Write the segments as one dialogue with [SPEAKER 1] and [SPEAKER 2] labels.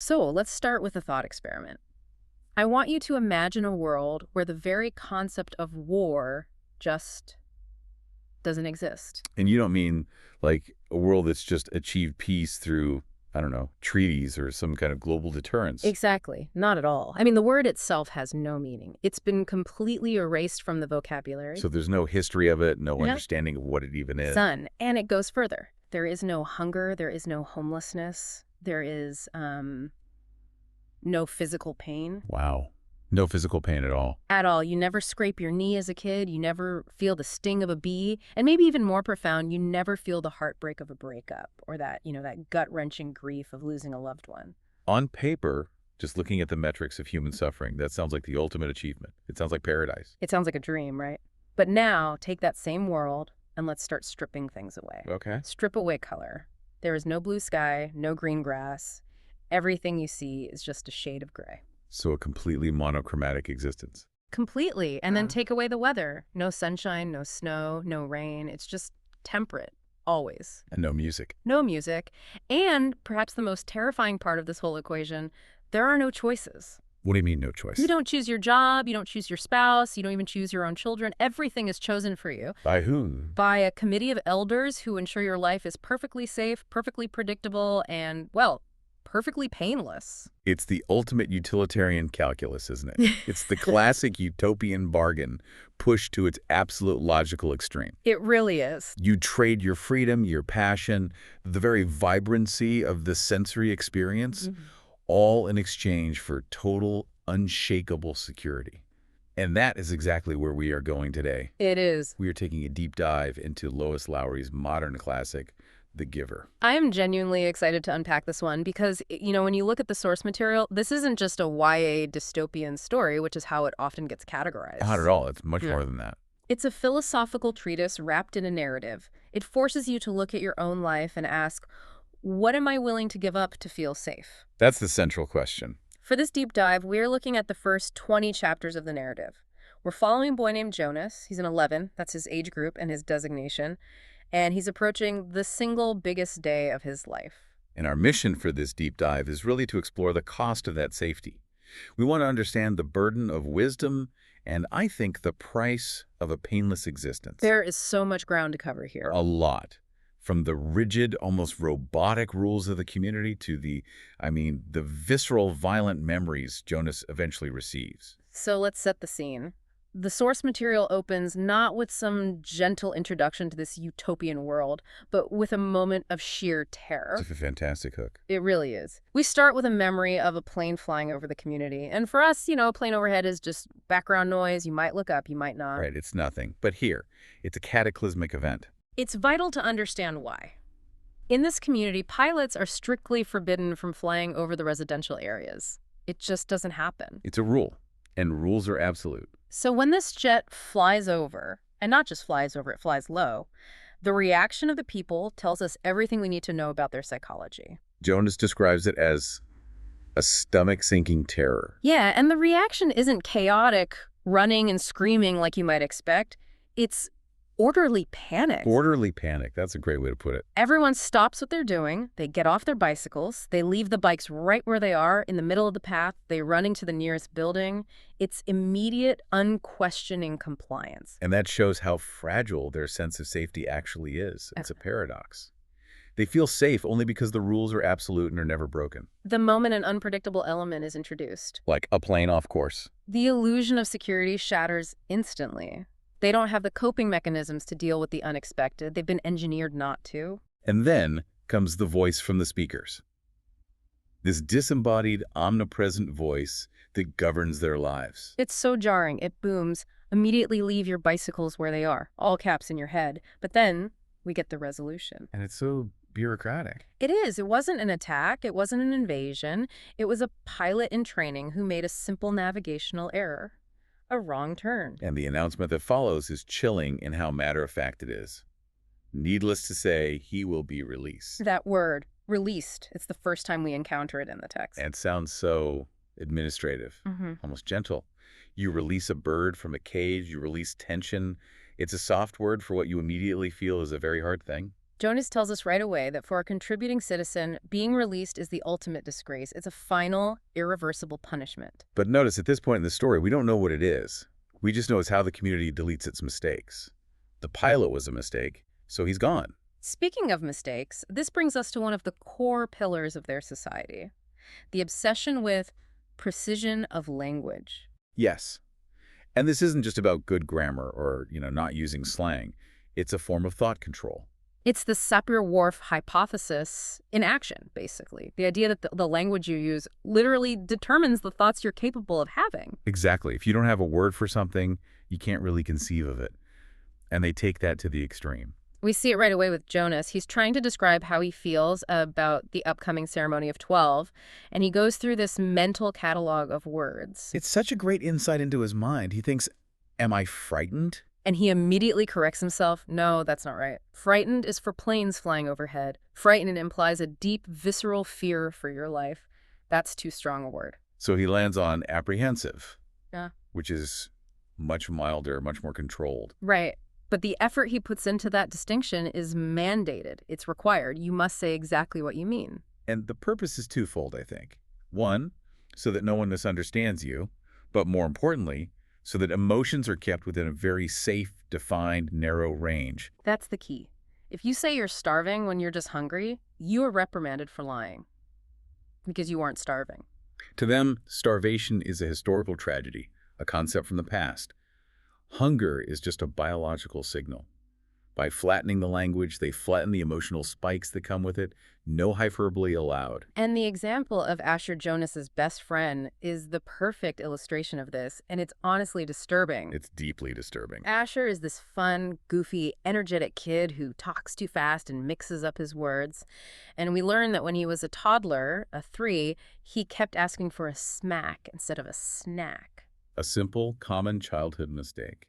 [SPEAKER 1] So let's start with a thought experiment. I want you to imagine a world where the very concept of war just doesn't exist.
[SPEAKER 2] And you don't mean like a world that's just achieved peace through, I don't know, treaties or some kind of global deterrence.
[SPEAKER 1] Exactly. Not at all. I mean, the word itself has no meaning. It's been completely erased from the vocabulary.
[SPEAKER 2] So there's no history of it, no
[SPEAKER 1] Yeah.
[SPEAKER 2] understanding of what it even is.
[SPEAKER 1] Son. And it goes further. There is no hunger. There is no homelessness. There is no physical pain.
[SPEAKER 2] Wow. No physical pain at all.
[SPEAKER 1] At all. You never scrape your knee as a kid. You never feel the sting of a bee. And maybe even more profound, you never feel the heartbreak of a breakup or that gut-wrenching grief of losing a loved one.
[SPEAKER 2] On paper, just looking at the metrics of human suffering, that sounds like the ultimate achievement. It sounds like paradise.
[SPEAKER 1] It sounds like a dream, right? But now, take that same world and let's start stripping things away.
[SPEAKER 2] Okay.
[SPEAKER 1] Strip away color. There is no blue sky, no green grass. Everything you see is just a shade of gray.
[SPEAKER 2] So a completely monochromatic existence.
[SPEAKER 1] Completely. And then take away the weather. No sunshine, no snow, no rain. It's just temperate, always.
[SPEAKER 2] And no music.
[SPEAKER 1] No music. And perhaps the most terrifying part of this whole equation, there are no choices.
[SPEAKER 2] What do you mean, no choice?
[SPEAKER 1] You don't choose your job, you don't choose your spouse, you don't even choose your own children. Everything is chosen for you.
[SPEAKER 2] By who?
[SPEAKER 1] By a committee of elders who ensure your life is perfectly safe, perfectly predictable, and, well, perfectly painless.
[SPEAKER 2] It's the ultimate utilitarian calculus, isn't it? It's the classic utopian bargain pushed to its absolute logical extreme.
[SPEAKER 1] It really is.
[SPEAKER 2] You trade your freedom, your passion, the very vibrancy of the sensory experience, all in exchange for total, unshakable security. And that is exactly where we are going today.
[SPEAKER 1] It is.
[SPEAKER 2] We are taking a deep dive into Lois Lowry's modern classic, The Giver.
[SPEAKER 1] I am genuinely excited to unpack this one because, when you look at the source material, this isn't just a YA dystopian story, which is how it often gets categorized.
[SPEAKER 2] Not at all. It's much more than that.
[SPEAKER 1] It's a philosophical treatise wrapped in a narrative. It forces you to look at your own life and ask, what am I willing to give up to feel safe?
[SPEAKER 2] That's the central question.
[SPEAKER 1] For this deep dive, we're looking at the first 20 chapters of the narrative. We're following a boy named Jonas. He's an 11. That's his age group and his designation. And he's approaching the single biggest day of his life.
[SPEAKER 2] And our mission for this deep dive is really to explore the cost of that safety. We want to understand the burden of wisdom and, I think, the price of a painless existence.
[SPEAKER 1] There is so much ground to cover here.
[SPEAKER 2] A lot. From the rigid, almost robotic rules of the community to the visceral, violent memories Jonas eventually receives.
[SPEAKER 1] So let's set the scene. The source material opens not with some gentle introduction to this utopian world, but with a moment of sheer terror.
[SPEAKER 2] It's a fantastic hook.
[SPEAKER 1] It really is. We start with a memory of a plane flying over the community. And for us, a plane overhead is just background noise. You might look up, you might not.
[SPEAKER 2] Right, it's nothing. But here, it's a cataclysmic event.
[SPEAKER 1] It's vital to understand why. In this community, pilots are strictly forbidden from flying over the residential areas. It just doesn't happen.
[SPEAKER 2] It's a rule, and rules are absolute.
[SPEAKER 1] So when this jet flies over, and not just flies over, it flies low, the reaction of the people tells us everything we need to know about their psychology.
[SPEAKER 2] Jonas describes it as a stomach-sinking terror.
[SPEAKER 1] Yeah, and the reaction isn't chaotic, running and screaming like you might expect. It's orderly panic.
[SPEAKER 2] Orderly panic. That's a great way to put it.
[SPEAKER 1] Everyone stops what they're doing. They get off their bicycles. They leave the bikes right where they are, in the middle of the path. They running to the nearest building. It's immediate, unquestioning compliance.
[SPEAKER 2] And that shows how fragile their sense of safety actually is. It's a paradox. They feel safe only because the rules are absolute and are never broken.
[SPEAKER 1] The moment an unpredictable element is introduced,
[SPEAKER 2] Like a plane off course.
[SPEAKER 1] the illusion of security shatters instantly. They don't have the coping mechanisms to deal with the unexpected. They've been engineered not to.
[SPEAKER 2] And then comes the voice from the speakers. This disembodied, omnipresent voice that governs their lives.
[SPEAKER 1] It's so jarring. It booms. Immediately leave your bicycles where they are. All caps in your head. But then we get the resolution.
[SPEAKER 2] And it's so bureaucratic.
[SPEAKER 1] It is. It wasn't an attack. It wasn't an invasion. It was a pilot in training who made a simple navigational error. A wrong turn.
[SPEAKER 2] And the announcement that follows is chilling in how matter-of-fact it is. Needless to say, he will be released.
[SPEAKER 1] That word, released, it's the first time we encounter it in the text.
[SPEAKER 2] And sounds so administrative, almost gentle. You release a bird from a cage, you release tension. It's a soft word for what you immediately feel is a very hard thing.
[SPEAKER 1] Jonas tells us right away that for a contributing citizen, being released is the ultimate disgrace. It's a final, irreversible punishment.
[SPEAKER 2] But notice at this point in the story, we don't know what it is. We just know it's how the community deletes its mistakes. The pilot was a mistake, so he's gone.
[SPEAKER 1] Speaking of mistakes, this brings us to one of the core pillars of their society, the obsession with precision of language.
[SPEAKER 2] Yes. And this isn't just about good grammar or, not using slang. It's a form of thought control.
[SPEAKER 1] It's the Sapir-Whorf hypothesis in action, basically. The idea that the language you use literally determines the thoughts you're capable of having.
[SPEAKER 2] Exactly. If you don't have a word for something, you can't really conceive of it. And they take that to the extreme.
[SPEAKER 1] We see it right away with Jonas. He's trying to describe how he feels about the upcoming ceremony of 12, and he goes through this mental catalog of words.
[SPEAKER 2] It's such a great insight into his mind. He thinks, am I frightened?
[SPEAKER 1] And he immediately corrects himself. No, that's not right. Frightened is for planes flying overhead. Frightened implies a deep, visceral fear for your life. That's too strong a word.
[SPEAKER 2] So he lands on apprehensive,
[SPEAKER 1] Yeah.
[SPEAKER 2] which is much milder, much more controlled.
[SPEAKER 1] Right. But the effort he puts into that distinction is mandated. It's required. You must say exactly what you mean.
[SPEAKER 2] And the purpose is twofold, I think. One, so that no one misunderstands you, but more importantly, so that emotions are kept within a very safe, defined, narrow range.
[SPEAKER 1] That's the key. If you say you're starving when you're just hungry, you are reprimanded for lying because you aren't starving.
[SPEAKER 2] To them, starvation is a historical tragedy, a concept from the past. Hunger is just a biological signal. By flattening the language, they flatten the emotional spikes that come with it. No hyperbole allowed.
[SPEAKER 1] And the example of Asher Jonas's best friend is the perfect illustration of this, and it's honestly disturbing.
[SPEAKER 2] It's deeply disturbing.
[SPEAKER 1] Asher is this fun, goofy, energetic kid who talks too fast and mixes up his words. And we learn that when he was a toddler, a 3, he kept asking for a smack instead of a snack.
[SPEAKER 2] A simple, common childhood mistake.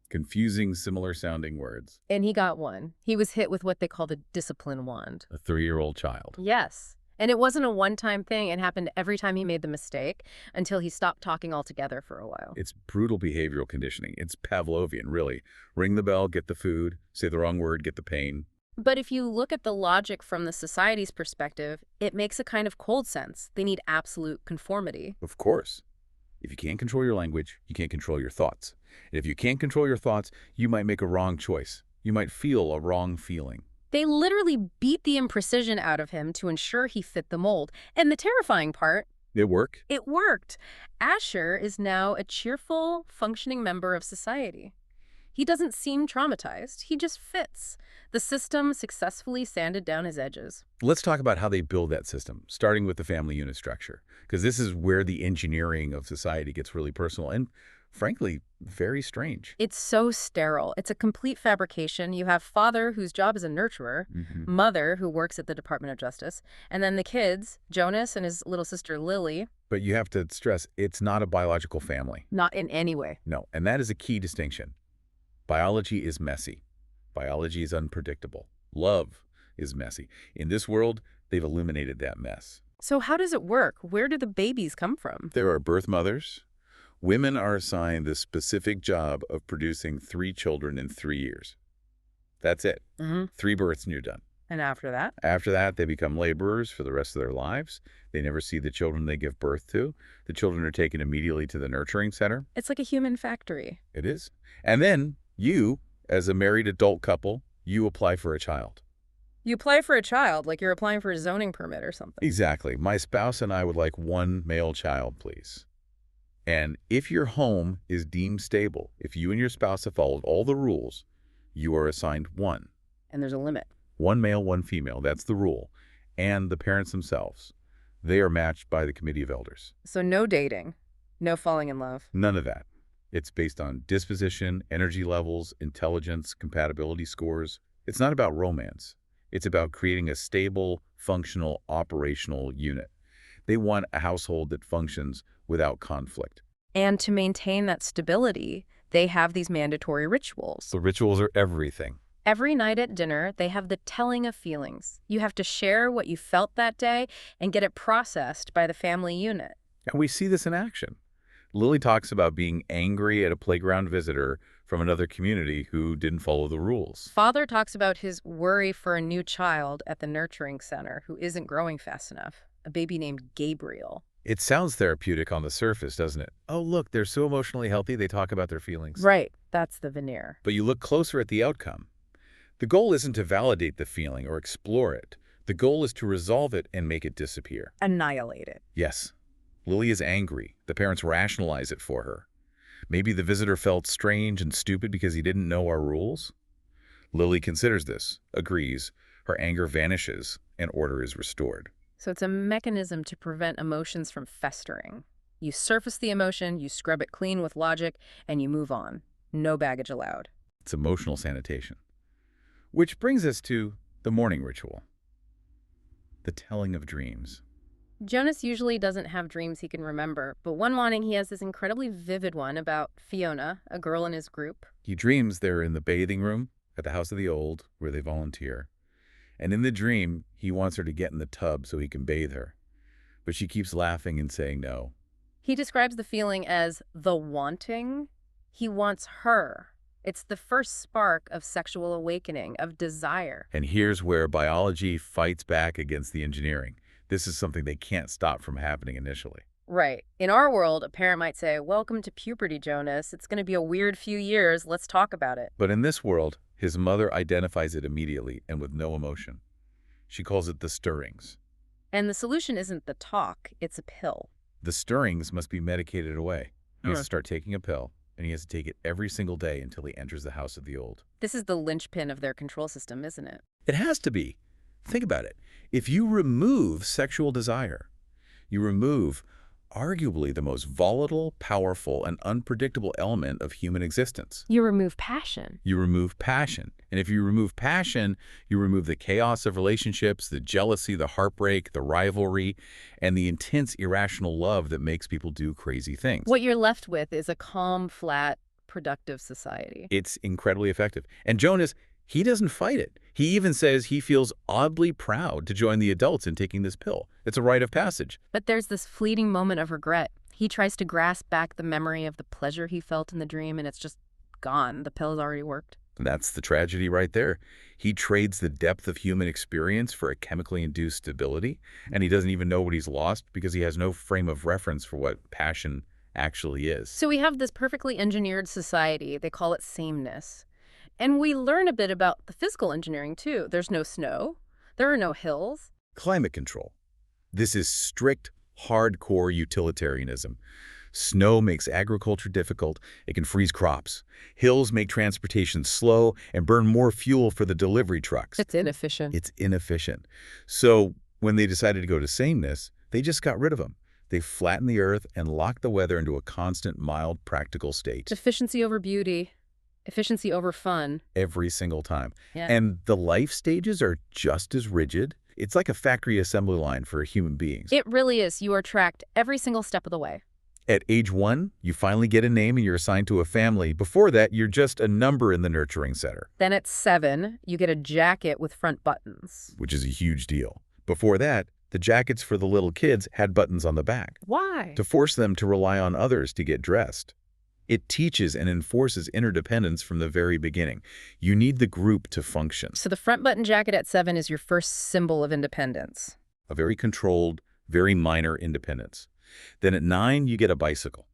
[SPEAKER 2] Confusing similar-sounding words.
[SPEAKER 1] And he got one. He was hit with what they call the discipline wand.
[SPEAKER 2] A 3-year-old child.
[SPEAKER 1] Yes. And it wasn't a one-time thing. It happened every time he made the mistake until he stopped talking altogether for a while.
[SPEAKER 2] It's brutal behavioral conditioning. It's Pavlovian, really. Ring the bell, get the food. Say the wrong word, get the pain.
[SPEAKER 1] But if you look at the logic from the society's perspective, it makes a kind of cold sense. They need absolute conformity.
[SPEAKER 2] Of course. If you can't control your language, you can't control your thoughts. And if you can't control your thoughts, you might make a wrong choice. You might feel a wrong feeling.
[SPEAKER 1] They literally beat the imprecision out of him to ensure he fit the mold. And the terrifying part,
[SPEAKER 2] It worked.
[SPEAKER 1] it worked. Asher is now a cheerful, functioning member of society. He doesn't seem traumatized. He just fits. The system successfully sanded down his edges.
[SPEAKER 2] Let's talk about how they build that system, starting with the family unit structure, because this is where the engineering of society gets really personal and, frankly, very strange.
[SPEAKER 1] It's so sterile. It's a complete fabrication. You have father, whose job is a nurturer, mother, who works at the Department of Justice, and then the kids, Jonas and his little sister Lily.
[SPEAKER 2] But you have to stress, it's not a biological family.
[SPEAKER 1] Not in any way.
[SPEAKER 2] No, and that is a key distinction. Biology is messy. Biology is unpredictable. Love is messy. In this world, they've illuminated that mess.
[SPEAKER 1] So how does it work? Where do the babies come from?
[SPEAKER 2] There are birth mothers. Women are assigned the specific job of producing 3 children in 3 years. That's it. 3 births and you're done.
[SPEAKER 1] And after that?
[SPEAKER 2] After that, they become laborers for the rest of their lives. They never see the children they give birth to. The children are taken immediately to the nurturing center.
[SPEAKER 1] It's like a human factory.
[SPEAKER 2] It is. And then you, as a married adult couple, you apply for a child.
[SPEAKER 1] You apply for a child like you're applying for a zoning permit or something.
[SPEAKER 2] Exactly. My spouse and I would like 1 male child, please. And if your home is deemed stable, if you and your spouse have followed all the rules, you are assigned 1.
[SPEAKER 1] And there's a limit.
[SPEAKER 2] 1 male, 1 female. That's the rule. And the parents themselves. They are matched by the committee of elders.
[SPEAKER 1] So no dating, no falling in love.
[SPEAKER 2] None of that. It's based on disposition, energy levels, intelligence, compatibility scores. It's not about romance. It's about creating a stable, functional, operational unit. They want a household that functions without conflict.
[SPEAKER 1] And to maintain that stability, they have these mandatory rituals.
[SPEAKER 2] The rituals are everything.
[SPEAKER 1] Every night at dinner, they have the telling of feelings. You have to share what you felt that day and get it processed by the family unit.
[SPEAKER 2] And we see this in action. Lily talks about being angry at a playground visitor from another community who didn't follow the rules.
[SPEAKER 1] Father talks about his worry for a new child at the nurturing center who isn't growing fast enough, a baby named Gabriel.
[SPEAKER 2] It sounds therapeutic on the surface, doesn't it? Oh, look, they're so emotionally healthy, they talk about their feelings.
[SPEAKER 1] Right, that's the veneer.
[SPEAKER 2] But you look closer at the outcome. The goal isn't to validate the feeling or explore it. The goal is to resolve it and make it disappear.
[SPEAKER 1] Annihilate it.
[SPEAKER 2] Yes, Lily is angry. The parents rationalize it for her. Maybe the visitor felt strange and stupid because he didn't know our rules. Lily considers this, agrees, her anger vanishes, and order is restored.
[SPEAKER 1] So it's a mechanism to prevent emotions from festering. You surface the emotion, you scrub it clean with logic, and you move on. No baggage allowed.
[SPEAKER 2] It's emotional sanitation. Which brings us to the morning ritual. The telling of dreams.
[SPEAKER 1] Jonas usually doesn't have dreams he can remember, but one morning he has this incredibly vivid one about Fiona, a girl in his group.
[SPEAKER 2] He dreams they're in the bathing room at the House of the Old, where they volunteer. And in the dream, he wants her to get in the tub so he can bathe her. But she keeps laughing and saying no.
[SPEAKER 1] He describes the feeling as the wanting. He wants her. It's the first spark of sexual awakening, of desire.
[SPEAKER 2] And here's where biology fights back against the engineering. This is something they can't stop from happening initially.
[SPEAKER 1] Right. In our world, a parent might say, "Welcome to puberty, Jonas. It's going to be a weird few years. Let's talk about it."
[SPEAKER 2] But in this world, his mother identifies it immediately and with no emotion. She calls it the stirrings.
[SPEAKER 1] And the solution isn't the talk, it's a pill.
[SPEAKER 2] The stirrings must be medicated away. He has to start taking a pill, and he has to take it every single day until he enters the House of the Old.
[SPEAKER 1] This is the linchpin of their control system, isn't it?
[SPEAKER 2] It has to be. Think about it. If you remove sexual desire, you remove arguably the most volatile, powerful, and unpredictable element of human existence.
[SPEAKER 1] You remove passion.
[SPEAKER 2] You remove passion. And if you remove passion, you remove the chaos of relationships, the jealousy, the heartbreak, the rivalry, and the intense irrational love that makes people do crazy things.
[SPEAKER 1] What you're left with is a calm, flat, productive society.
[SPEAKER 2] It's incredibly effective. And Jonas, he doesn't fight it. He even says he feels oddly proud to join the adults in taking this pill. It's a rite of passage.
[SPEAKER 1] But there's this fleeting moment of regret. He tries to grasp back the memory of the pleasure he felt in the dream, and it's just gone. The pill has already worked.
[SPEAKER 2] That's the tragedy right there. He trades the depth of human experience for a chemically induced stability, and he doesn't even know what he's lost because he has no frame of reference for what passion actually is.
[SPEAKER 1] So we have this perfectly engineered society. They call it sameness. And we learn a bit about the physical engineering, too. There's no snow. There are no hills.
[SPEAKER 2] Climate control. This is strict, hardcore utilitarianism. Snow makes agriculture difficult. It can freeze crops. Hills make transportation slow and burn more fuel for the delivery trucks.
[SPEAKER 1] It's inefficient.
[SPEAKER 2] It's inefficient. So when they decided to go to sameness, they just got rid of them. They flattened the earth and locked the weather into a constant, mild, practical state.
[SPEAKER 1] Efficiency over beauty. Efficiency over fun.
[SPEAKER 2] Every single time.
[SPEAKER 1] Yeah.
[SPEAKER 2] And the life stages are just as rigid. It's like a factory assembly line for human beings.
[SPEAKER 1] It really is. You are tracked every single step of the way.
[SPEAKER 2] At age 1, you finally get a name and you're assigned to a family. Before that, you're just a number in the nurturing center.
[SPEAKER 1] Then at 7, you get a jacket with front buttons.
[SPEAKER 2] Which is a huge deal. Before that, the jackets for the little kids had buttons on the back.
[SPEAKER 1] Why?
[SPEAKER 2] To force them to rely on others to get dressed. It teaches and enforces interdependence from the very beginning. You need the group to function.
[SPEAKER 1] So the front button jacket at 7 is your first symbol of independence.
[SPEAKER 2] A very controlled, very minor independence. Then at 9, you get a bicycle,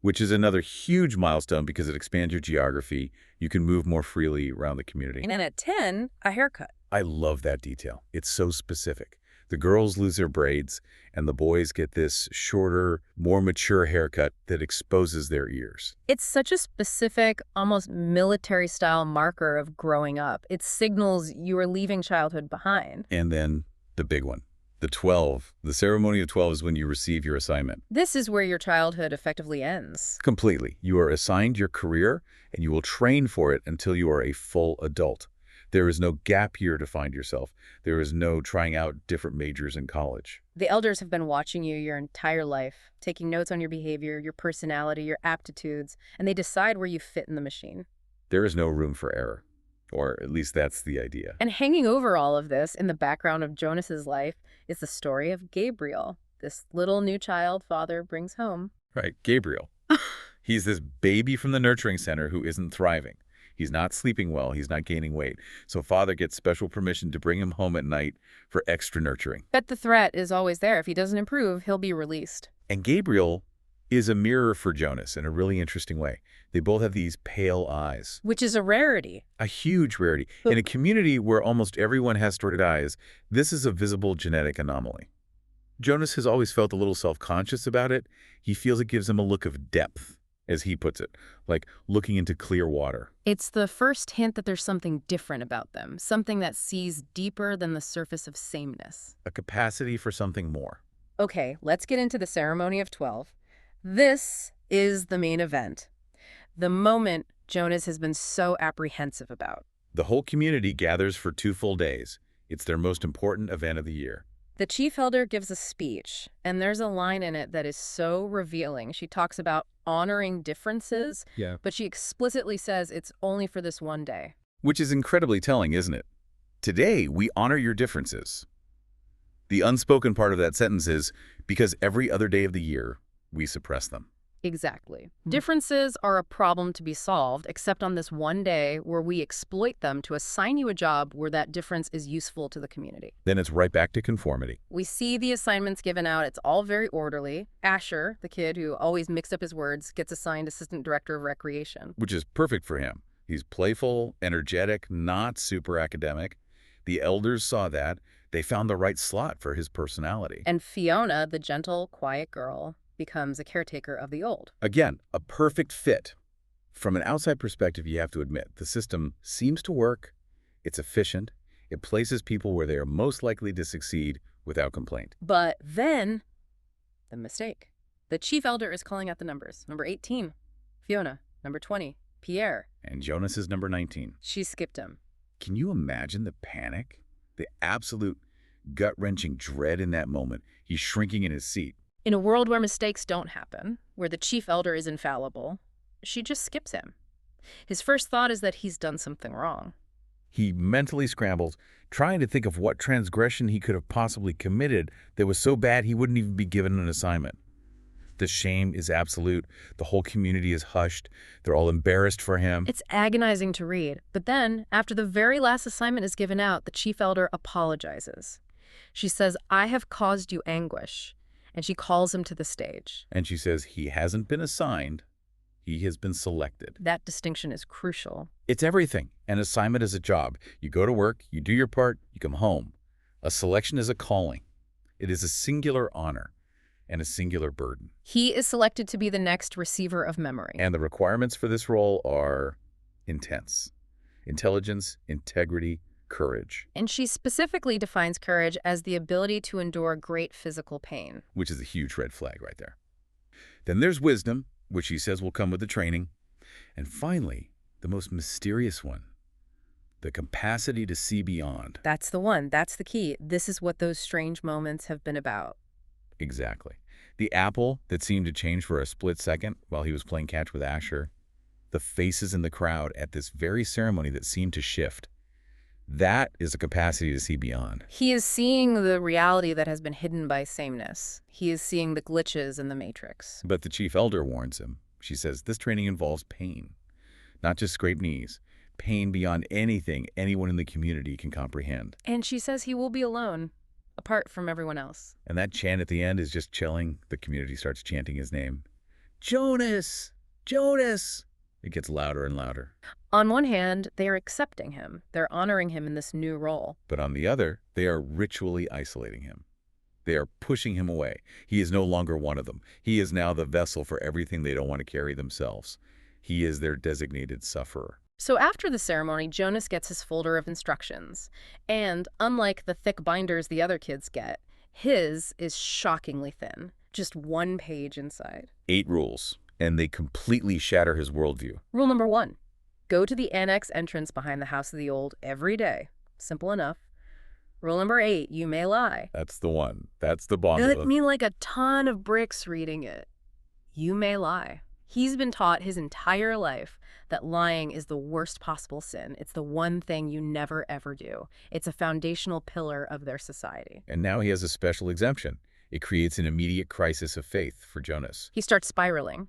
[SPEAKER 2] which is another huge milestone because it expands your geography. You can move more freely around the community.
[SPEAKER 1] And then at 10, a haircut.
[SPEAKER 2] I love that detail. It's so specific. The girls lose their braids, and the boys get this shorter, more mature haircut that exposes their ears.
[SPEAKER 1] It's such a specific, almost military-style marker of growing up. It signals you are leaving childhood behind.
[SPEAKER 2] And then the big one, the 12. The ceremony of 12 is when you receive your assignment.
[SPEAKER 1] This is where your childhood effectively ends.
[SPEAKER 2] Completely. You are assigned your career, and you will train for it until you are a full adult. There is no gap year to find yourself. There is no trying out different majors in college.
[SPEAKER 1] The elders have been watching you your entire life, taking notes on your behavior, your personality, your aptitudes, and they decide where you fit in the machine.
[SPEAKER 2] There is no room for error, or at least that's the idea.
[SPEAKER 1] And hanging over all of this, in the background of Jonas's life, is the story of Gabriel, this little new child father brings home.
[SPEAKER 2] Right, Gabriel. He's this baby from the nurturing center who isn't thriving. He's not sleeping well. He's not gaining weight. So father gets special permission to bring him home at night for extra nurturing.
[SPEAKER 1] But the threat is always there. If he doesn't improve, he'll be released.
[SPEAKER 2] And Gabriel is a mirror for Jonas in a really interesting way. They both have these pale eyes.
[SPEAKER 1] Which is a rarity.
[SPEAKER 2] A huge rarity. In a community where almost everyone has distorted eyes, this is a visible genetic anomaly. Jonas has always felt a little self-conscious about it. He feels it gives him a look of depth, as he puts it, like looking into clear water.
[SPEAKER 1] It's the first hint that there's something different about them, something that sees deeper than the surface of sameness.
[SPEAKER 2] A capacity for something more.
[SPEAKER 1] Okay, let's get into the ceremony of 12. This is the main event. The moment Jonas has been so apprehensive about.
[SPEAKER 2] The whole community gathers for 2 full days. It's their most important event of the year.
[SPEAKER 1] The chief elder gives a speech, and there's a line in it that is so revealing. She talks about honoring differences, but she explicitly says it's only for this one day.
[SPEAKER 2] Which is incredibly telling, isn't it? Today, we honor your differences. The unspoken part of that sentence is, because every other day of the year, we suppress them.
[SPEAKER 1] Exactly. Differences are a problem to be solved, except on this one day where we exploit them to assign you a job where that difference is useful to the community.
[SPEAKER 2] Then it's right back to conformity.
[SPEAKER 1] We see the assignments given out. It's all very orderly. Asher, the kid who always mixed up his words, gets assigned assistant director of recreation.
[SPEAKER 2] Which is perfect for him. He's playful, energetic, not super academic. The elders saw that. They found the right slot for his personality.
[SPEAKER 1] And Fiona, the gentle, quiet girl, becomes a caretaker of the old.
[SPEAKER 2] Again, a perfect fit. From an outside perspective, you have to admit, the system seems to work, it's efficient, it places people where they are most likely to succeed without complaint.
[SPEAKER 1] But then, the mistake. The chief elder is calling out the numbers. Number 18, Fiona. Number 20, Pierre.
[SPEAKER 2] And Jonas is number 19.
[SPEAKER 1] She skipped him.
[SPEAKER 2] Can you imagine the panic? The absolute gut-wrenching dread in that moment. He's shrinking in his seat.
[SPEAKER 1] In a world where mistakes don't happen, where the chief elder is infallible, she just skips him. His first thought is that he's done something wrong.
[SPEAKER 2] He mentally scrambles, trying to think of what transgression he could have possibly committed that was so bad he wouldn't even be given an assignment. The shame is absolute. The whole community is hushed. They're all embarrassed for him.
[SPEAKER 1] It's agonizing to read. But then, after the very last assignment is given out, the chief elder apologizes. She says, "I have caused you anguish." And she calls him to the stage.
[SPEAKER 2] And she says he hasn't been assigned, he has been selected.
[SPEAKER 1] That distinction is crucial.
[SPEAKER 2] It's everything. An assignment is a job. You go to work, you do your part, you come home. A selection is a calling. It is a singular honor and a singular burden.
[SPEAKER 1] He is selected to be the next receiver of memory.
[SPEAKER 2] And the requirements for this role are intense. Intelligence, integrity, courage.
[SPEAKER 1] And she specifically defines courage as the ability to endure great physical pain.
[SPEAKER 2] Which is a huge red flag right there. Then there's wisdom, which she says will come with the training. And finally, the most mysterious one, the capacity to see beyond.
[SPEAKER 1] That's the one. That's the key. This is what those strange moments have been about.
[SPEAKER 2] Exactly. The apple that seemed to change for a split second while he was playing catch with Asher. The faces in the crowd at this very ceremony that seemed to shift. That is a capacity to see beyond.
[SPEAKER 1] He is seeing the reality that has been hidden by sameness. He is seeing the glitches in the matrix.
[SPEAKER 2] But the chief elder warns him. She says this training involves pain, not just scraped knees. Pain beyond anything anyone in the community can comprehend.
[SPEAKER 1] And she says he will be alone, apart from everyone else.
[SPEAKER 2] And that chant at the end is just chilling. The community starts chanting his name. Jonas! Jonas! It gets louder and louder.
[SPEAKER 1] On one hand, they are accepting him. They're honoring him in this new role.
[SPEAKER 2] But on the other, they are ritually isolating him. They are pushing him away. He is no longer one of them. He is now the vessel for everything they don't want to carry themselves. He is their designated sufferer.
[SPEAKER 1] So after the ceremony, Jonas gets his folder of instructions. And unlike the thick binders the other kids get, his is shockingly thin. Just 1 page inside.
[SPEAKER 2] 8 rules, and they completely shatter his worldview.
[SPEAKER 1] Rule number 1. Go to the annex entrance behind the House of the Old every day. Simple enough. Rule number 8. You may lie.
[SPEAKER 2] That's the one. That's the bomb.
[SPEAKER 1] I mean like a ton of bricks reading it. You may lie. He's been taught his entire life that lying is the worst possible sin. It's the one thing you never, ever do. It's a foundational pillar of their society.
[SPEAKER 2] And now he has a special exemption. It creates an immediate crisis of faith for Jonas.
[SPEAKER 1] He starts spiraling.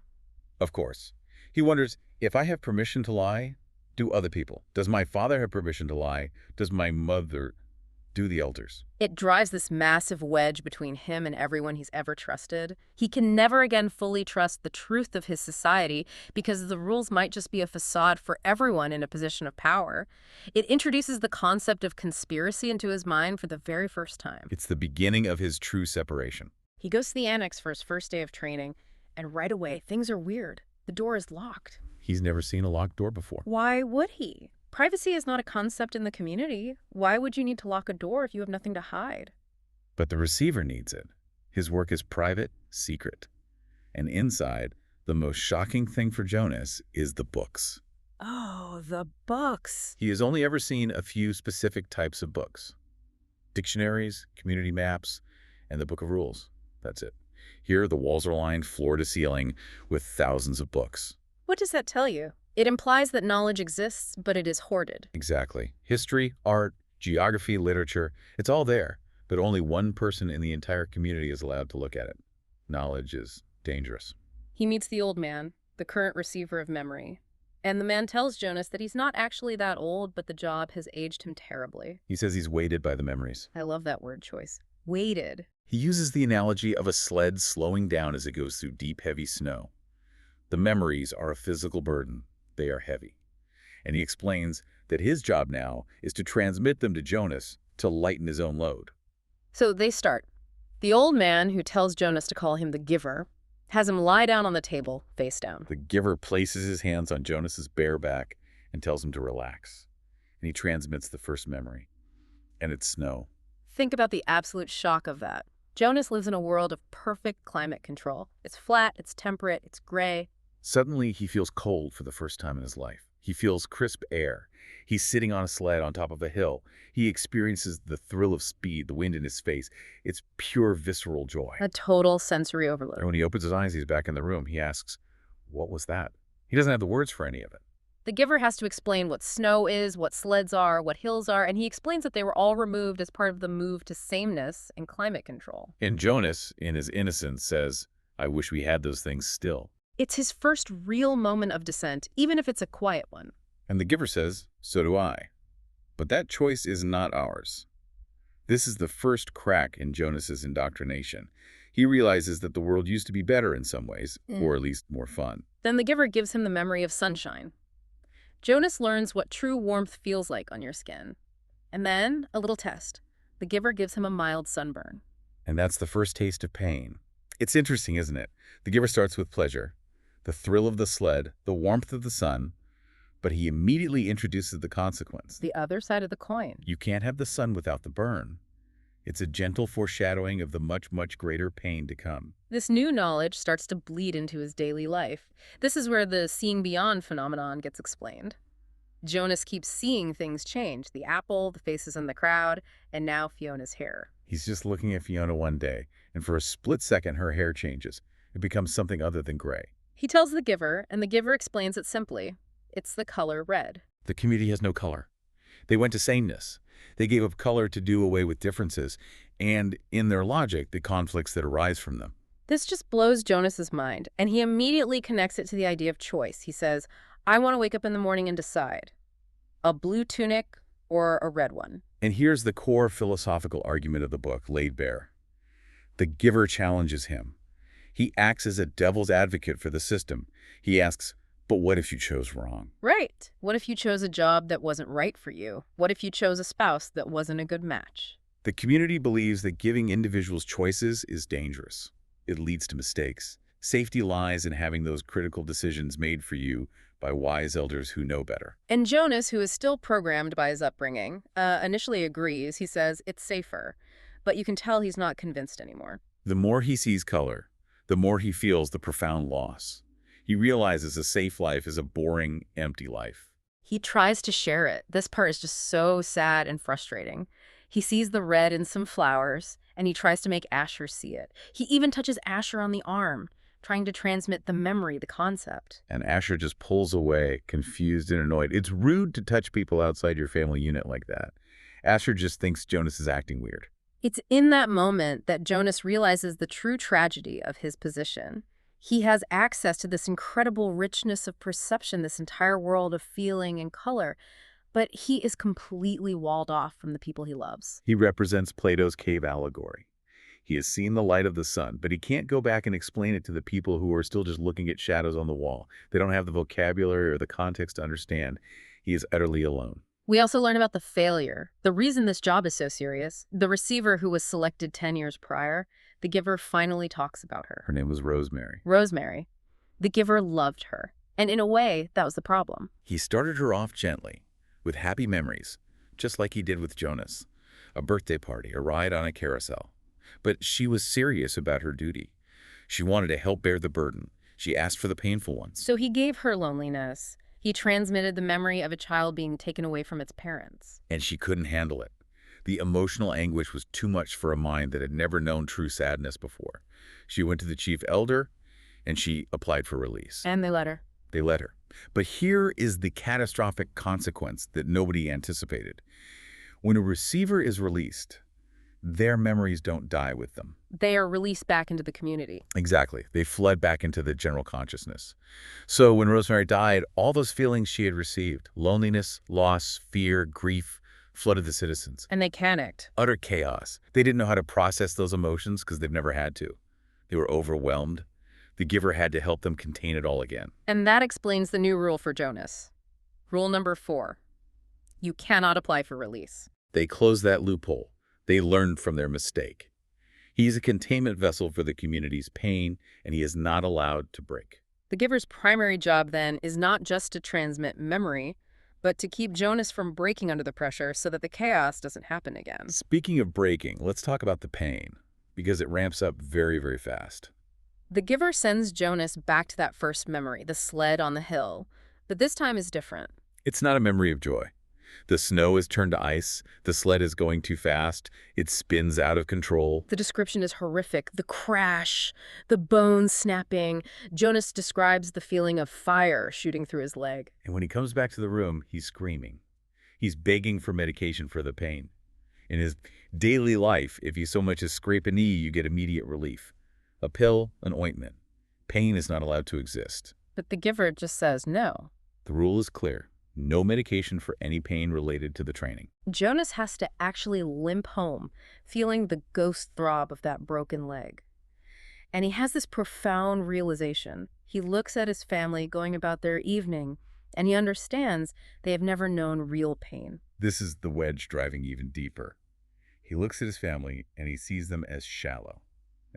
[SPEAKER 2] Of course. He wonders, if I have permission to lie, do other people? Does my father have permission to lie? Does my mother? Do the elders?
[SPEAKER 1] It drives this massive wedge between him and everyone he's ever trusted. He can never again fully trust the truth of his society because the rules might just be a facade for everyone in a position of power. It introduces the concept of conspiracy into his mind for the very first time.
[SPEAKER 2] It's the beginning of his true separation.
[SPEAKER 1] He goes to the annex for his first day of training, and right away, things are weird. The door is locked.
[SPEAKER 2] He's never seen a locked door before.
[SPEAKER 1] Why would he? Privacy is not a concept in the community. Why would you need to lock a door if you have nothing to hide?
[SPEAKER 2] But the receiver needs it. His work is private, secret. And inside, the most shocking thing for Jonas is the books.
[SPEAKER 1] Oh, the books.
[SPEAKER 2] He has only ever seen a few specific types of books. Dictionaries, community maps, and the Book of Rules. That's it. Here, the walls are lined floor to ceiling with thousands of books.
[SPEAKER 1] What does that tell you? It implies that knowledge exists, but it is hoarded.
[SPEAKER 2] Exactly. History, art, geography, literature, it's all there, but only one person in the entire community is allowed to look at it. Knowledge is dangerous.
[SPEAKER 1] He meets the old man, the current receiver of memory. And the man tells Jonas that he's not actually that old, but the job has aged him terribly.
[SPEAKER 2] He says he's weighted by the memories.
[SPEAKER 1] I love that word choice. Weighted.
[SPEAKER 2] He uses the analogy of a sled slowing down as it goes through deep, heavy snow. The memories are a physical burden. They are heavy. And he explains that his job now is to transmit them to Jonas to lighten his own load.
[SPEAKER 1] So they start. The old man, who tells Jonas to call him the giver, has him lie down on the table, face down.
[SPEAKER 2] The giver places his hands on Jonas's bare back and tells him to relax. And he transmits the first memory. And it's snow.
[SPEAKER 1] Think about the absolute shock of that. Jonas lives in a world of perfect climate control. It's flat, it's temperate, it's gray.
[SPEAKER 2] Suddenly, he feels cold for the first time in his life. He feels crisp air. He's sitting on a sled on top of a hill. He experiences the thrill of speed, the wind in his face. It's pure visceral joy.
[SPEAKER 1] A total sensory overload.
[SPEAKER 2] And when he opens his eyes, he's back in the room. He asks, what was that? He doesn't have the words for any of it.
[SPEAKER 1] The giver has to explain what snow is, what sleds are, what hills are, and he explains that they were all removed as part of the move to sameness and climate control.
[SPEAKER 2] And Jonas, in his innocence, says, I wish we had those things still.
[SPEAKER 1] It's his first real moment of dissent, even if it's a quiet one.
[SPEAKER 2] And the giver says, so do I. But that choice is not ours. This is the first crack in Jonas's indoctrination. He realizes that the world used to be better in some ways, or at least more fun.
[SPEAKER 1] Then the giver gives him the memory of sunshine. Jonas learns what true warmth feels like on your skin. And then, a little test. The giver gives him a mild sunburn.
[SPEAKER 2] And that's the first taste of pain. It's interesting, isn't it? The giver starts with pleasure, the thrill of the sled, the warmth of the sun, but he immediately introduces the consequence.
[SPEAKER 1] The other side of the coin.
[SPEAKER 2] You can't have the sun without the burn. It's a gentle foreshadowing of the much, much greater pain to come.
[SPEAKER 1] This new knowledge starts to bleed into his daily life. This is where the seeing beyond phenomenon gets explained. Jonas keeps seeing things change. The apple, the faces in the crowd, and now Fiona's hair.
[SPEAKER 2] He's just looking at Fiona one day, and for a split second her hair changes. It becomes something other than gray.
[SPEAKER 1] He tells the giver, and the giver explains it simply. It's the color red.
[SPEAKER 2] The community has no color. They went to sameness. They gave up color to do away with differences, and in their logic, the conflicts that arise from them.
[SPEAKER 1] This just blows Jonas's mind, and he immediately connects it to the idea of choice. He says, I want to wake up in the morning and decide. A blue tunic or a red one.
[SPEAKER 2] And here's the core philosophical argument of the book, laid bare. The giver challenges him. He acts as a devil's advocate for the system. He asks, but what if you chose wrong?
[SPEAKER 1] Right. What if you chose a job that wasn't right for you? What if you chose a spouse that wasn't a good match?
[SPEAKER 2] The community believes that giving individuals choices is dangerous. It leads to mistakes. Safety lies in having those critical decisions made for you by wise elders who know better.
[SPEAKER 1] And Jonas, who is still programmed by his upbringing, initially agrees. He says it's safer, but you can tell he's not convinced anymore.
[SPEAKER 2] The more he sees color, the more he feels the profound loss. He realizes a safe life is a boring, empty life.
[SPEAKER 1] He tries to share it. This part is just so sad and frustrating. He sees the red in some flowers, and he tries to make Asher see it. He even touches Asher on the arm, trying to transmit the memory, the concept.
[SPEAKER 2] And Asher just pulls away, confused and annoyed. It's rude to touch people outside your family unit like that. Asher just thinks Jonas is acting weird.
[SPEAKER 1] It's in that moment that Jonas realizes the true tragedy of his position. He has access to this incredible richness of perception, this entire world of feeling and color, but he is completely walled off from the people he loves.
[SPEAKER 2] He represents Plato's cave allegory. He has seen the light of the sun, but he can't go back and explain it to the people who are still just looking at shadows on the wall. They don't have the vocabulary or the context to understand. He is utterly alone.
[SPEAKER 1] We also learn about the failure. The reason this job is so serious, the receiver who was selected 10 years prior, the giver finally talks about her.
[SPEAKER 2] Her name was Rosemary.
[SPEAKER 1] Rosemary. The giver loved her. And in a way, that was the problem.
[SPEAKER 2] He started her off gently, with happy memories, just like he did with Jonas. A birthday party, a ride on a carousel. But she was serious about her duty. She wanted to help bear the burden. She asked for the painful ones.
[SPEAKER 1] So he gave her loneliness. He transmitted the memory of a child being taken away from its parents.
[SPEAKER 2] And she couldn't handle it. The emotional anguish was too much for a mind that had never known true sadness before. She went to the chief elder, and she applied for release.
[SPEAKER 1] And they let her.
[SPEAKER 2] They let her. But here is the catastrophic consequence that nobody anticipated. When a receiver is released, their memories don't die with them.
[SPEAKER 1] They are released back into the community.
[SPEAKER 2] Exactly. They fled back into the general consciousness. So when Rosemary died, all those feelings she had received, loneliness, loss, fear, grief, flooded the citizens.
[SPEAKER 1] And they panicked.
[SPEAKER 2] Utter chaos. They didn't know how to process those emotions because they've never had to. They were overwhelmed. The giver had to help them contain it all again.
[SPEAKER 1] And that explains the new rule for Jonas. Rule number 4. You cannot apply for release.
[SPEAKER 2] They closed that loophole. They learned from their mistake. He's a containment vessel for the community's pain, and he is not allowed to break.
[SPEAKER 1] The giver's primary job, then, is not just to transmit memory, but to keep Jonas from breaking under the pressure so that the chaos doesn't happen again.
[SPEAKER 2] Speaking of breaking, let's talk about the pain, because it ramps up very, very fast.
[SPEAKER 1] The giver sends Jonas back to that first memory, the sled on the hill, but this time is different.
[SPEAKER 2] It's not a memory of joy. The snow is turned to ice. The sled is going too fast. It spins out of control.
[SPEAKER 1] The description is horrific. The crash, the bones snapping. Jonas describes the feeling of fire shooting through his leg.
[SPEAKER 2] And when he comes back to the room, he's screaming. He's begging for medication for the pain. In his daily life, if you so much as scrape a knee, you get immediate relief. A pill, an ointment. Pain is not allowed to exist.
[SPEAKER 1] But the giver just says no.
[SPEAKER 2] The rule is clear. No medication for any pain related to the training.
[SPEAKER 1] Jonas has to actually limp home, feeling the ghost throb of that broken leg. And he has this profound realization. He looks at his family going about their evening, and he understands they have never known real pain.
[SPEAKER 2] This is the wedge driving even deeper. He looks at his family, and he sees them as shallow,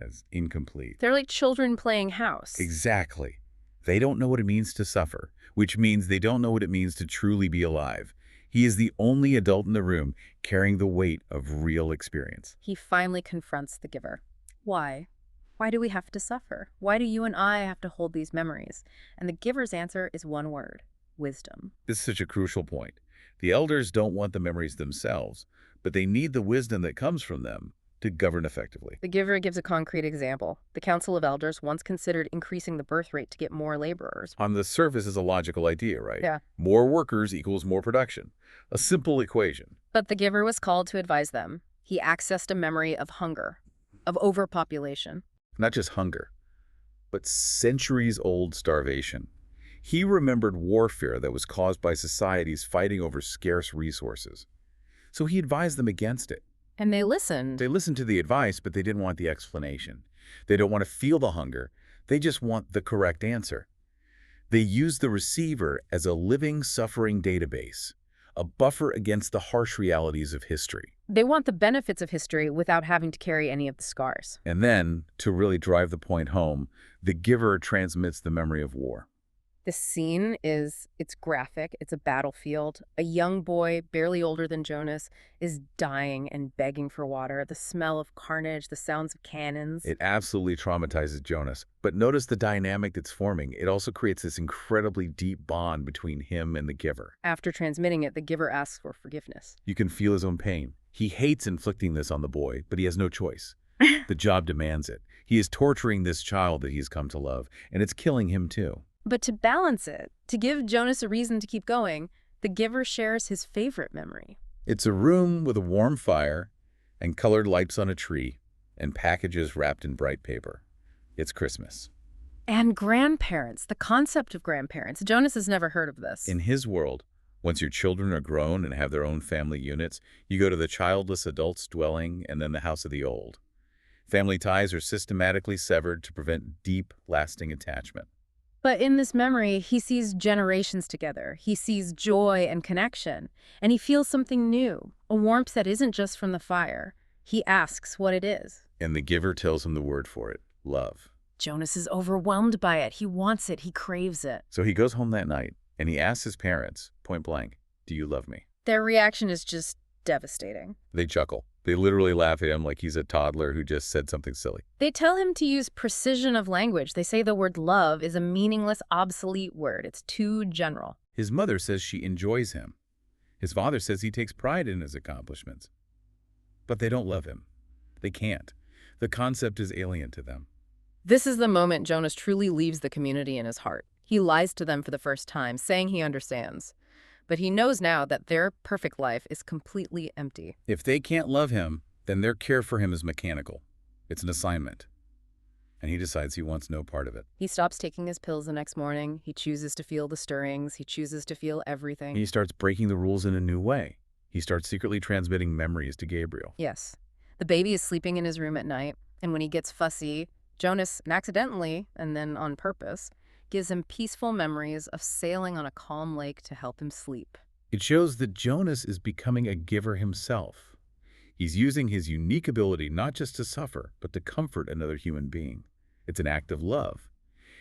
[SPEAKER 2] as incomplete.
[SPEAKER 1] They're like children playing house.
[SPEAKER 2] Exactly. They don't know what it means to suffer, which means they don't know what it means to truly be alive. He is the only adult in the room carrying the weight of real experience.
[SPEAKER 1] He finally confronts the giver. Why? Why do we have to suffer? Why do you and I have to hold these memories? And the giver's answer is one word: wisdom.
[SPEAKER 2] This is such a crucial point. The elders don't want the memories themselves, but they need the wisdom that comes from them to govern effectively.
[SPEAKER 1] The giver gives a concrete example. The Council of Elders once considered increasing the birth rate to get more laborers.
[SPEAKER 2] On the surface is a logical idea, right?
[SPEAKER 1] Yeah.
[SPEAKER 2] More workers equals more production. A simple equation.
[SPEAKER 1] But the giver was called to advise them. He accessed a memory of hunger, of overpopulation.
[SPEAKER 2] Not just hunger, but centuries-old starvation. He remembered warfare that was caused by societies fighting over scarce resources. So he advised them against it.
[SPEAKER 1] And they listened.
[SPEAKER 2] They listened to the advice, but they didn't want the explanation. They don't want to feel the hunger. They just want the correct answer. They used the receiver as a living, suffering database, a buffer against the harsh realities of history.
[SPEAKER 1] They want the benefits of history without having to carry any of the scars.
[SPEAKER 2] And then, to really drive the point home, the giver transmits the memory of war.
[SPEAKER 1] The scene it's graphic. It's a battlefield. A young boy, barely older than Jonas, is dying and begging for water. The smell of carnage, the sounds of cannons.
[SPEAKER 2] It absolutely traumatizes Jonas. But notice the dynamic that's forming. It also creates this incredibly deep bond between him and the giver.
[SPEAKER 1] After transmitting it, the giver asks for forgiveness.
[SPEAKER 2] You can feel his own pain. He hates inflicting this on the boy, but he has no choice. The job demands it. He is torturing this child that he's come to love, and it's killing him too.
[SPEAKER 1] But to balance it, to give Jonas a reason to keep going, the giver shares his favorite memory.
[SPEAKER 2] It's a room with a warm fire and colored lights on a tree and packages wrapped in bright paper. It's Christmas.
[SPEAKER 1] And grandparents, the concept of grandparents. Jonas has never heard of this.
[SPEAKER 2] In his world, once your children are grown and have their own family units, you go to the childless adult's dwelling and then the house of the old. Family ties are systematically severed to prevent deep, lasting attachment.
[SPEAKER 1] But in this memory, he sees generations together. He sees joy and connection, and he feels something new, a warmth that isn't just from the fire. He asks what it is.
[SPEAKER 2] And the giver tells him the word for it, love.
[SPEAKER 1] Jonas is overwhelmed by it. He wants it. He craves it.
[SPEAKER 2] So he goes home that night, and he asks his parents, point blank, do you love me?
[SPEAKER 1] Their reaction is just devastating.
[SPEAKER 2] They chuckle. They literally laugh at him like he's a toddler who just said something silly.
[SPEAKER 1] They tell him to use precision of language. They say the word love is a meaningless, obsolete word. It's too general.
[SPEAKER 2] His mother says she enjoys him. His father says he takes pride in his accomplishments. But they don't love him. They can't. The concept is alien to them.
[SPEAKER 1] This is the moment Jonas truly leaves the community in his heart. He lies to them for the first time, saying he understands. But he knows now that their perfect life is completely empty.
[SPEAKER 2] If they can't love him, then their care for him is mechanical. It's an assignment. And he decides he wants no part of it.
[SPEAKER 1] He stops taking his pills the next morning. He chooses to feel the stirrings. He chooses to feel everything.
[SPEAKER 2] He starts breaking the rules in a new way. He starts secretly transmitting memories to Gabriel.
[SPEAKER 1] Yes. The baby is sleeping in his room at night, and when he gets fussy, Jonas, accidentally, and then on purpose, gives him peaceful memories of sailing on a calm lake to help him sleep.
[SPEAKER 2] It shows that Jonas is becoming a giver himself. He's using his unique ability not just to suffer, but to comfort another human being. It's an act of love.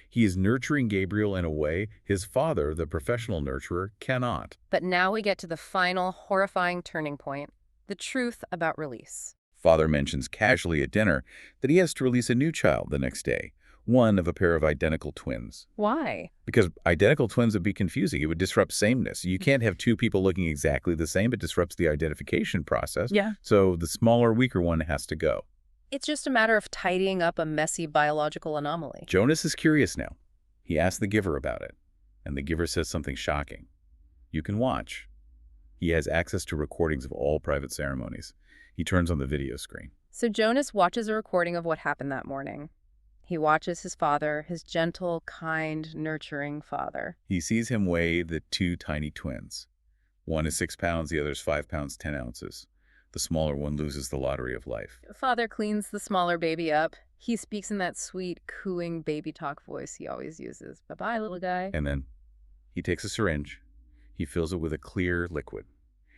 [SPEAKER 2] He is nurturing Gabriel in a way his father, the professional nurturer, cannot.
[SPEAKER 1] But now we get to the final, horrifying turning point, the truth about release.
[SPEAKER 2] Father mentions casually at dinner that he has to release a new child the next day, one of a pair of identical twins.
[SPEAKER 1] Why?
[SPEAKER 2] Because identical twins would be confusing. It would disrupt sameness. You can't have two people looking exactly the same. It disrupts the identification process.
[SPEAKER 1] Yeah.
[SPEAKER 2] So the smaller, weaker one has to go.
[SPEAKER 1] It's just a matter of tidying up a messy biological anomaly.
[SPEAKER 2] Jonas is curious now. He asks the giver about it, and the giver says something shocking. You can watch. He has access to recordings of all private ceremonies. He turns on the video screen.
[SPEAKER 1] So Jonas watches a recording of what happened that morning. He watches his father, his gentle, kind, nurturing father.
[SPEAKER 2] He sees him weigh the two tiny twins. One is 6 pounds, the other is 5 pounds, 10 ounces. The smaller one loses the lottery of life.
[SPEAKER 1] Father cleans the smaller baby up. He speaks in that sweet, cooing baby talk voice he always uses. Bye-bye, little guy.
[SPEAKER 2] And then he takes a syringe. He fills it with a clear liquid.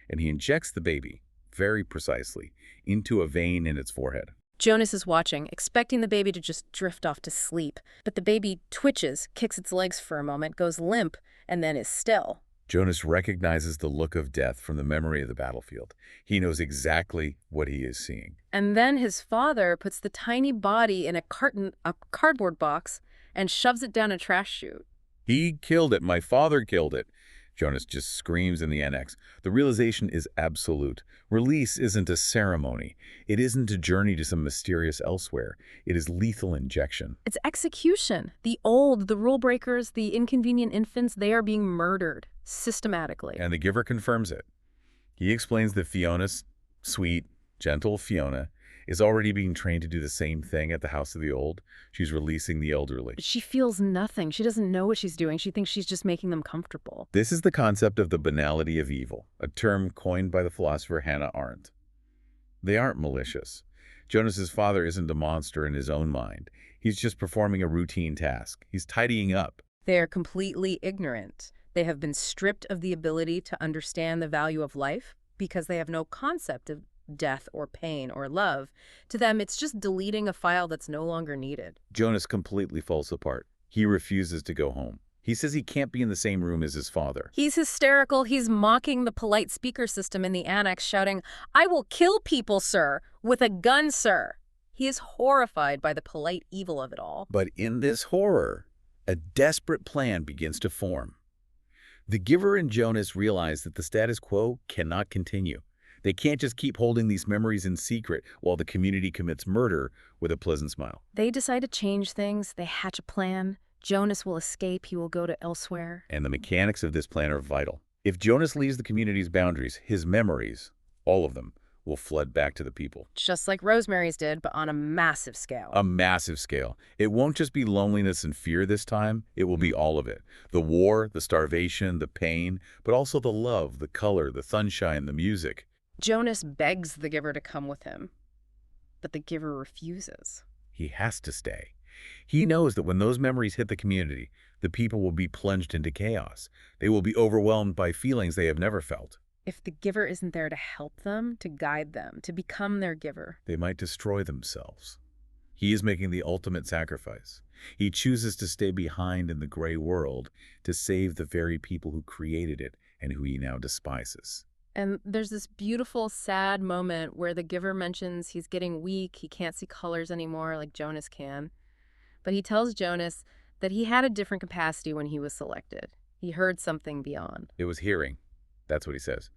[SPEAKER 2] And he injects the baby, very precisely, into a vein in its forehead.
[SPEAKER 1] Jonas is watching, expecting the baby to just drift off to sleep. But the baby twitches, kicks its legs for a moment, goes limp, and then is still.
[SPEAKER 2] Jonas recognizes the look of death from the memory of the battlefield. He knows exactly what he is seeing.
[SPEAKER 1] And then his father puts the tiny body in a cardboard box and shoves it down a trash chute.
[SPEAKER 2] He killed it. My father killed it. Jonas just screams in the annex. The realization is absolute. Release isn't a ceremony. It isn't a journey to some mysterious elsewhere. It is lethal injection.
[SPEAKER 1] It's execution. The old, the rule breakers, the inconvenient infants, they are being murdered systematically.
[SPEAKER 2] And the giver confirms it. He explains that Fiona's sweet, gentle Fiona is already being trained to do the same thing at the house of the old. She's releasing the elderly.
[SPEAKER 1] She feels nothing. She doesn't know what she's doing. She thinks she's just making them comfortable.
[SPEAKER 2] This is the concept of the banality of evil, a term coined by the philosopher Hannah Arendt. They aren't malicious. Jonas's father isn't a monster in his own mind. He's just performing a routine task. He's tidying up.
[SPEAKER 1] They are completely ignorant. They have been stripped of the ability to understand the value of life because they have no concept of death or pain or love. To them, it's just deleting a file that's no longer needed.
[SPEAKER 2] Jonas completely falls apart. He refuses to go home. He says he can't be in the same room as his father.
[SPEAKER 1] He's hysterical. He's mocking the polite speaker system in the annex, shouting, "I will kill people, sir, with a gun, sir." He is horrified by the polite evil of it all.
[SPEAKER 2] But in this horror, a desperate plan begins to form. The giver and Jonas realize that the status quo cannot continue. They can't just keep holding these memories in secret while the community commits murder with a pleasant smile.
[SPEAKER 1] They decide to change things. They hatch a plan. Jonas will escape. He will go to elsewhere.
[SPEAKER 2] And the mechanics of this plan are vital. If Jonas leaves the community's boundaries, his memories, all of them, will flood back to the people.
[SPEAKER 1] Just like Rosemary's did, but on a massive scale.
[SPEAKER 2] A massive scale. It won't just be loneliness and fear this time. It will be all of it. The war, the starvation, the pain, but also the love, the color, the sunshine, the music.
[SPEAKER 1] Jonas begs the giver to come with him, but the giver refuses.
[SPEAKER 2] He has to stay. He knows that when those memories hit the community, the people will be plunged into chaos. They will be overwhelmed by feelings they have never felt.
[SPEAKER 1] If the giver isn't there to help them, to guide them, to become their giver,
[SPEAKER 2] They might destroy themselves. He is making the ultimate sacrifice. He chooses to stay behind in the gray world to save the very people who created it and who he now despises.
[SPEAKER 1] and there's this beautiful, sad moment where the giver mentions he's getting weak, he can't see colors anymore like Jonas can. But he tells Jonas that he had a different capacity when he was selected. He heard something beyond.
[SPEAKER 2] It was hearing. That's what he says.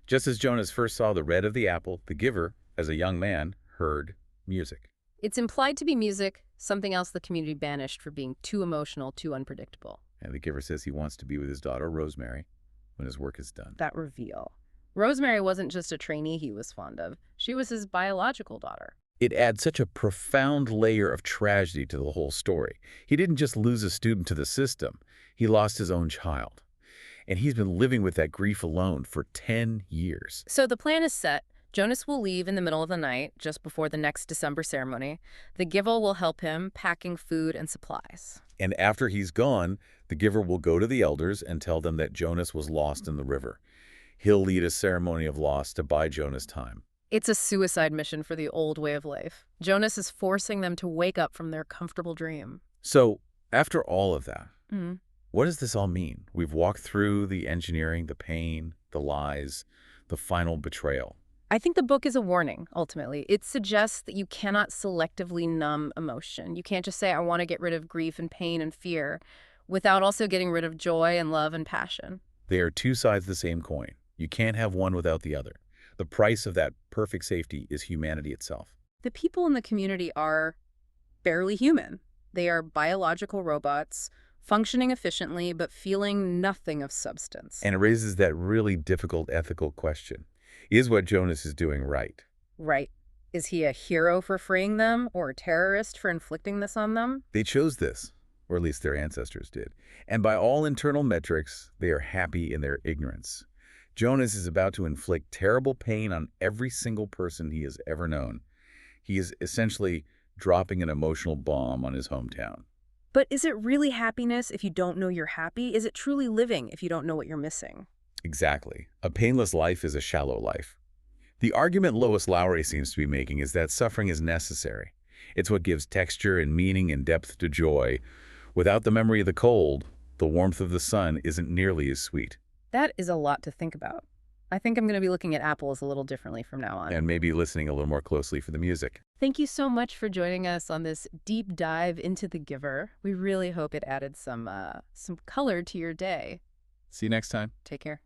[SPEAKER 2] Just as Jonas first saw the red of the apple, the giver, as a young man, heard music.
[SPEAKER 1] It's implied to be music, something else the community banished for being too emotional, too unpredictable.
[SPEAKER 2] And the giver says he wants to be with his daughter, Rosemary, when his work is done.
[SPEAKER 1] That reveal. Rosemary wasn't just a trainee he was fond of. She was his biological daughter.
[SPEAKER 2] It adds such a profound layer of tragedy to the whole story. He didn't just lose a student to the system. He lost his own child. And he's been living with that grief alone for 10 years.
[SPEAKER 1] So the plan is set. Jonas will leave in the middle of the night, just before the next December ceremony. The giver will help him, packing food and supplies.
[SPEAKER 2] And after he's gone, the giver will go to the elders and tell them that Jonas was lost in the river. He'll lead a ceremony of loss to buy Jonas time.
[SPEAKER 1] It's a suicide mission for the old way of life. Jonas is forcing them to wake up from their comfortable dream.
[SPEAKER 2] So, after all of that,
[SPEAKER 1] Mm.
[SPEAKER 2] what does this all mean? We've walked through the engineering, the pain, the lies, the final betrayal.
[SPEAKER 1] I think the book is a warning, ultimately. It suggests that you cannot selectively numb emotion. You can't just say, I want to get rid of grief and pain and fear, without also getting rid of joy and love and passion.
[SPEAKER 2] They are two sides of the same coin. You can't have one without the other. The price of that perfect safety is humanity itself.
[SPEAKER 1] The people in the community are barely human. They are biological robots, functioning efficiently, but feeling nothing of substance.
[SPEAKER 2] And it raises that really difficult ethical question. Is what Jonas is doing right?
[SPEAKER 1] Right. Is he a hero for freeing them or a terrorist for inflicting this on them?
[SPEAKER 2] They chose this, or at least their ancestors did. And by all internal metrics, they are happy in their ignorance. Jonas is about to inflict terrible pain on every single person he has ever known. He is essentially dropping an emotional bomb on his hometown.
[SPEAKER 1] But is it really happiness if you don't know you're happy? Is it truly living if you don't know what you're missing?
[SPEAKER 2] Exactly. A painless life is a shallow life. The argument Lois Lowry seems to be making is that suffering is necessary. It's what gives texture and meaning and depth to joy. Without the memory of the cold, the warmth of the sun isn't nearly as sweet.
[SPEAKER 1] That is a lot to think about. I think I'm going to be looking at apples a little differently from now on.
[SPEAKER 2] And maybe listening a little more closely for the music.
[SPEAKER 1] Thank you so much for joining us on this deep dive into The Giver. We really hope it added some color to your day.
[SPEAKER 2] See you next time.
[SPEAKER 1] Take care.